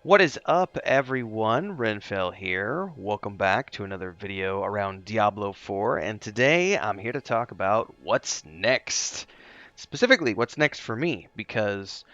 What is up, everyone? Renfell here. Welcome back to another video around Diablo 4, and today I'm here to talk about what's next. Specifically, what's next for me, because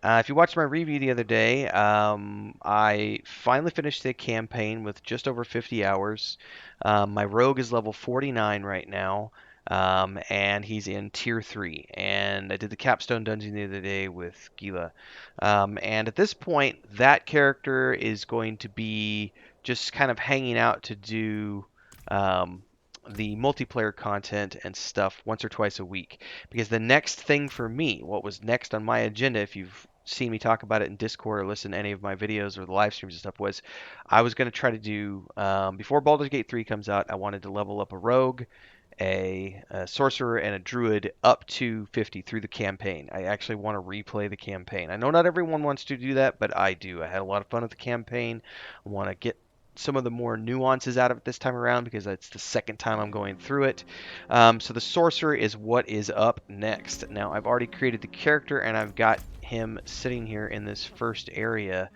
if you watched my review the other day, I finally finished the campaign with just over 50 hours. My rogue is level 49 right now, and he's in tier 3. And I did the capstone dungeon the other day with Gila. And at this point, that character is going to be just kind of hanging out to do the multiplayer content and stuff once or twice a week. Because the next thing for me, what was next on my agenda, if you've seen me talk about it in Discord or listen to any of my videos or the live streams and stuff, was I was going to try to do, before Baldur's Gate 3 comes out, I wanted to level up a rogue, a sorcerer, and a druid up to 50 through the campaign. I actually want to replay the campaign. I know not everyone wants to do that, but I do. I had a lot of fun with the campaign. I want to get some of the more nuances out of it this time around because it's the second time I'm going through it. So the sorcerer is what is up next. Now I've already created the character and I've got him sitting here in this first area.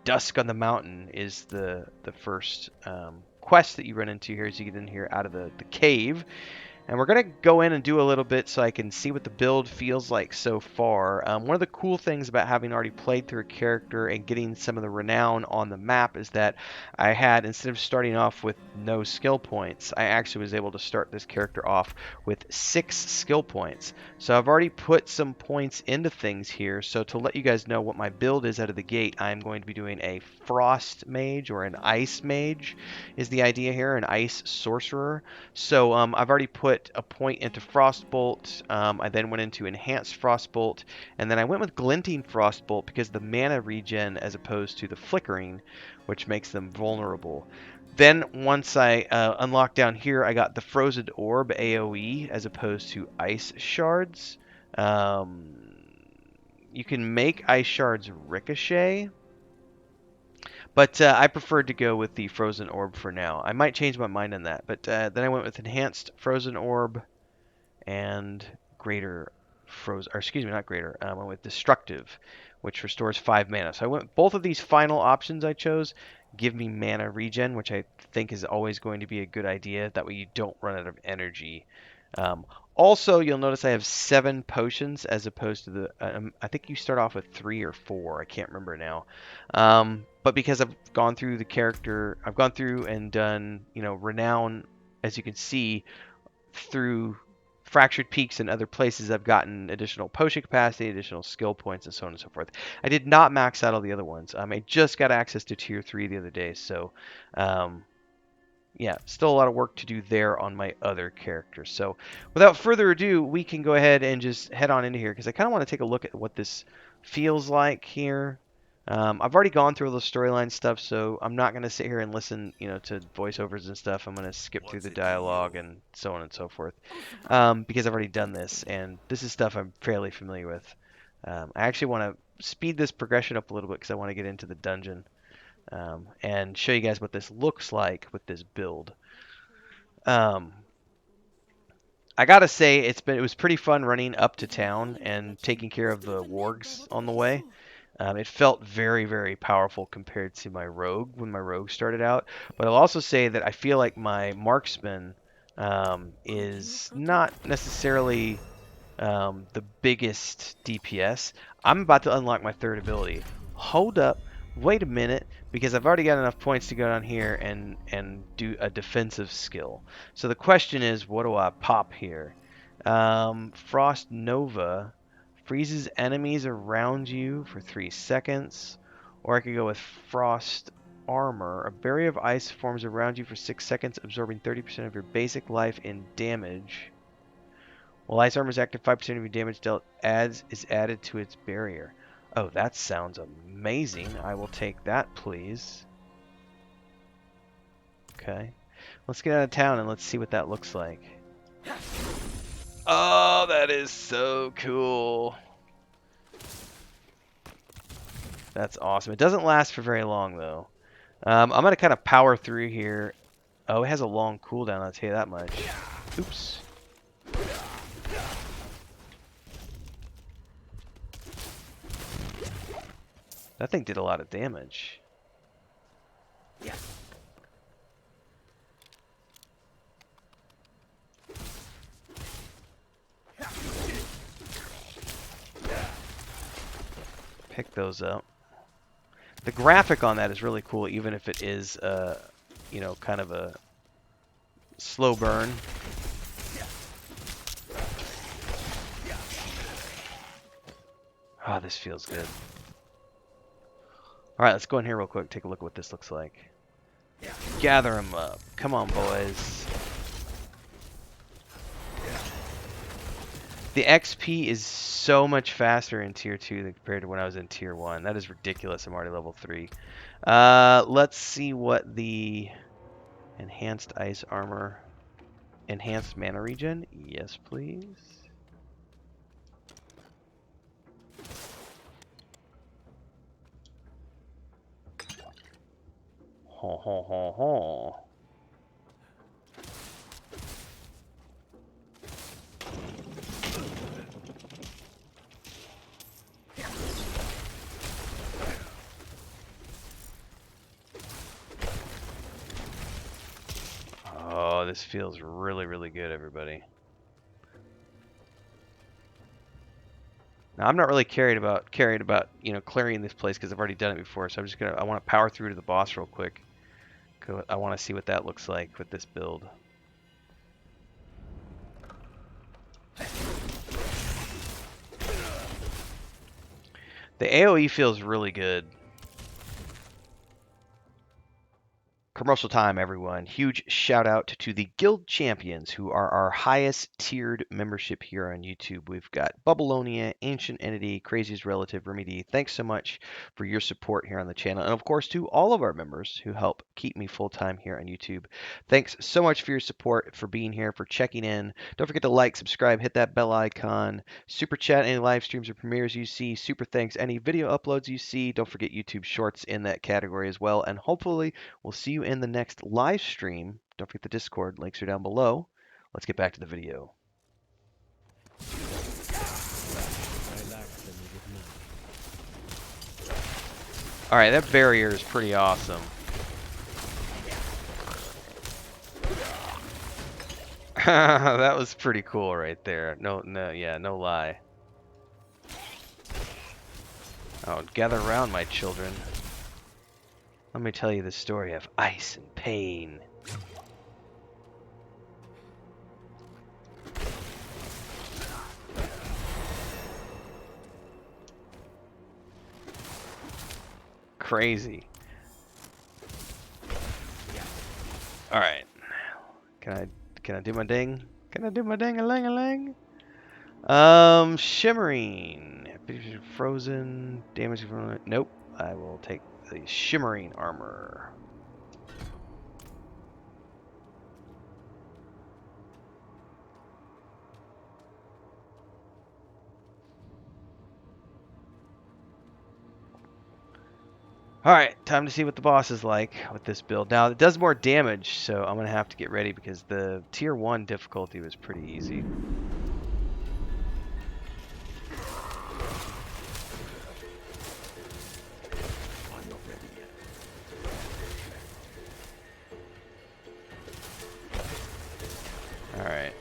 Dusk on the Mountain is the first quest that you run into here as you get in here out of the cave. And we're going to go in and do a little bit so I can see what the build feels like so far. One of the cool things about having already played through a character and getting some of the renown on the map is that I had, instead of starting off with no skill points, I actually was able to start this character off with 6 skill points. So I've already put some points into things here. So to let you guys know what my build is out of the gate, I'm going to be doing a frost mage or an ice mage is the idea here, an ice sorcerer. So I've already put a point into Frostbolt. I then went into Enhanced Frostbolt, and then I went with Glinting Frostbolt because the mana regen as opposed to the flickering, which makes them vulnerable. Then once I unlocked down here, I got the Frozen Orb AoE as opposed to Ice Shards. You can make Ice Shards ricochet, but I preferred to go with the Frozen Orb for now. I might change my mind on that. But then I went with Enhanced Frozen Orb and Greater Frozen, or excuse me, not Greater. I went with Destructive, which restores 5 mana. So I went both of these final options I chose give me mana regen, which I think is always going to be a good idea. That way you don't run out of energy. Also, you'll notice I have 7 potions as opposed to the, I think you start off with 3 or 4. I can't remember now. But because I've gone through the character, I've gone through and done, renown, as you can see, through Fractured Peaks and other places, I've gotten additional potion capacity, additional skill points, and so on and so forth. I did not max out all the other ones. I just got access to Tier 3 the other day, so yeah, still a lot of work to do there on my other characters. So without further ado, we can go ahead and just head on into here because I kind of want to take a look at what this feels like here. I've already gone through all the storyline stuff, so I'm not going to sit here and listen, to voiceovers and stuff. I'm going to skip through the dialogue and so on and so forth because I've already done this, and this is stuff I'm fairly familiar with. I actually want to speed this progression up a little bit because I want to get into the dungeon. And show you guys what this looks like with this build. I gotta say, it was pretty fun running up to town and taking care of the wargs on the way. It felt very, very powerful compared to my rogue when my rogue started out. But I'll also say that I feel like my marksman is not necessarily the biggest DPS. I'm about to unlock my third ability. Hold up. Wait a minute, because I've already got enough points to go down here and do a defensive skill. So the question is, what do I pop here? Frost Nova freezes enemies around you for 3 seconds. Or I could go with Frost Armor. A barrier of ice forms around you for 6 seconds, absorbing 30% of your basic life in damage. While Ice Armor is active, 5% of your damage dealt is added to its barrier. Oh, that sounds amazing. I will take that, please. Okay. Let's get out of town and let's see what that looks like. Oh, that is so cool. That's awesome. It doesn't last for very long, though. I'm going to kind of power through here. Oh, it has a long cooldown, I'll tell you that much. Oops. That thing did a lot of damage. Yeah. Pick those up. The graphic on that is really cool, even if it is, you know, kind of a slow burn. Oh, this feels good. All right, let's go in here real quick. Take a look at what this looks like. Gather them up. Come on, boys. The XP is so much faster in Tier 2 than compared to when I was in Tier 1. That is ridiculous. I'm already level 3. Let's see what the enhanced ice armor, enhanced mana regen. Yes, please. Ho ho ho ho. Oh, this feels really, really good, everybody. Now, I'm not really carried about you know, clearing this place because I've already done it before. So I want to power through to the boss real quick. I want to see what that looks like with this build. The AoE feels really good. Commercial time, everyone. Huge shout out to the guild champions who are our highest tiered membership here on YouTube. We've got Bubbleonia, Ancient Entity, Crazy's Relative, Remedy. Thanks so much for your support here on the channel. And of course, to all of our members who help keep me full time here on YouTube. Thanks so much for your support, for being here, for checking in. Don't forget to like, subscribe, hit that bell icon, super chat any live streams or premieres you see, super thanks any video uploads you see. Don't forget YouTube Shorts in that category as well. And hopefully, we'll see you in the next live stream. Don't forget the Discord. Links are down below. Let's get back to the video. Alright, that barrier is pretty awesome. That was pretty cool right there. No, no lie. Oh, gather around, my children. Let me tell you the story of ice and pain. Crazy. All right. Can I do my ding? Can I do my ding-a-ling-a-ling? Shimmering. Frozen. Damage from... Nope. I will take the shimmering armor. Alright, time to see what the boss is like with this build. Now, it does more damage, so I'm going to have to get ready because the Tier 1 difficulty was pretty easy. Alright.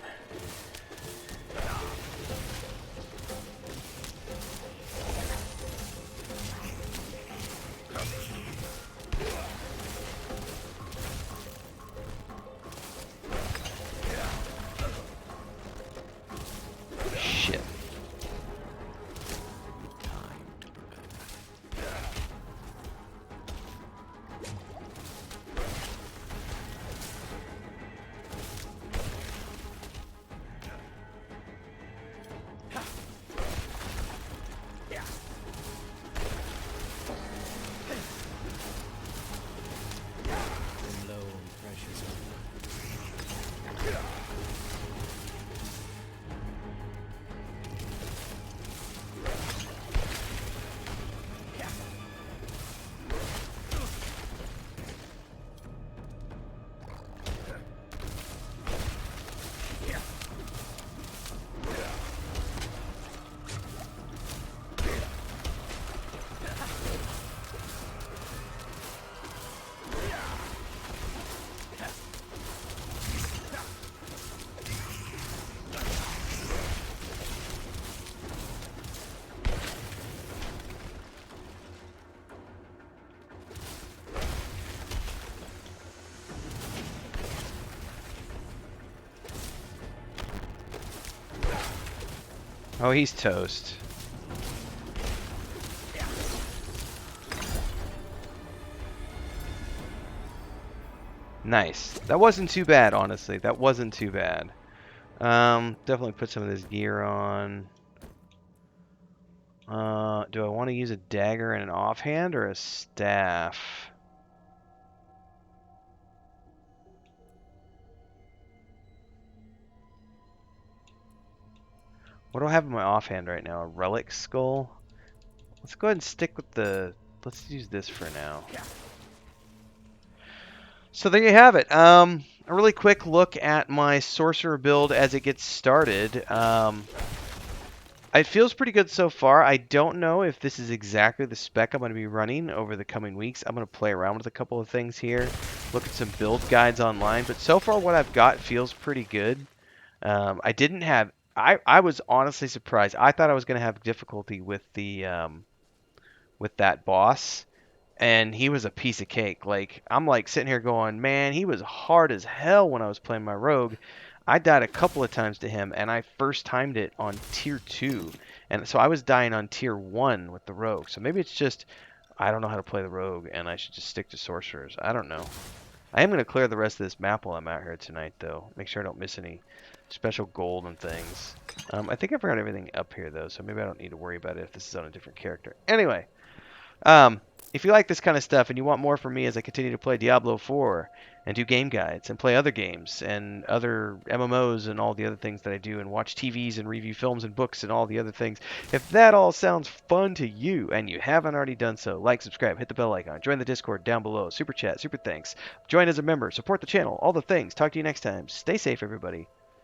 Oh, he's toast. Nice. That wasn't too bad, honestly. That wasn't too bad. Definitely put some of this gear on. Do I want to use a dagger and an offhand or a staff? What do I have in my offhand right now? A relic skull? Let's go ahead and stick with the... Let's use this for now. Yeah. So there you have it. A really quick look at my Sorcerer build as it gets started. It feels pretty good so far. I don't know if this is exactly the spec I'm going to be running over the coming weeks. I'm going to play around with a couple of things here, look at some build guides online. But so far what I've got feels pretty good. I didn't have... I was honestly surprised. I thought I was going to have difficulty with the with that boss, and he was a piece of cake. Like, I'm like sitting here going, man, he was hard as hell when I was playing my rogue. I died a couple of times to him, and I first timed it on tier 2. And so I was dying on tier 1 with the rogue. So maybe it's just I don't know how to play the rogue, and I should just stick to sorcerers. I don't know. I am going to clear the rest of this map while I'm out here tonight, though. Make sure I don't miss any special gold and things. I think I forgot everything up here, though, so maybe I don't need to worry about it if this is on a different character. Anyway, if you like this kind of stuff and you want more from me as I continue to play Diablo 4 and do game guides and play other games and other MMOs and all the other things that I do and watch TVs and review films and books and all the other things, if that all sounds fun to you and you haven't already done so, like, subscribe, hit the bell icon, join the Discord down below, super chat, super thanks, join as a member, support the channel, all the things. Talk to you next time. Stay safe, everybody.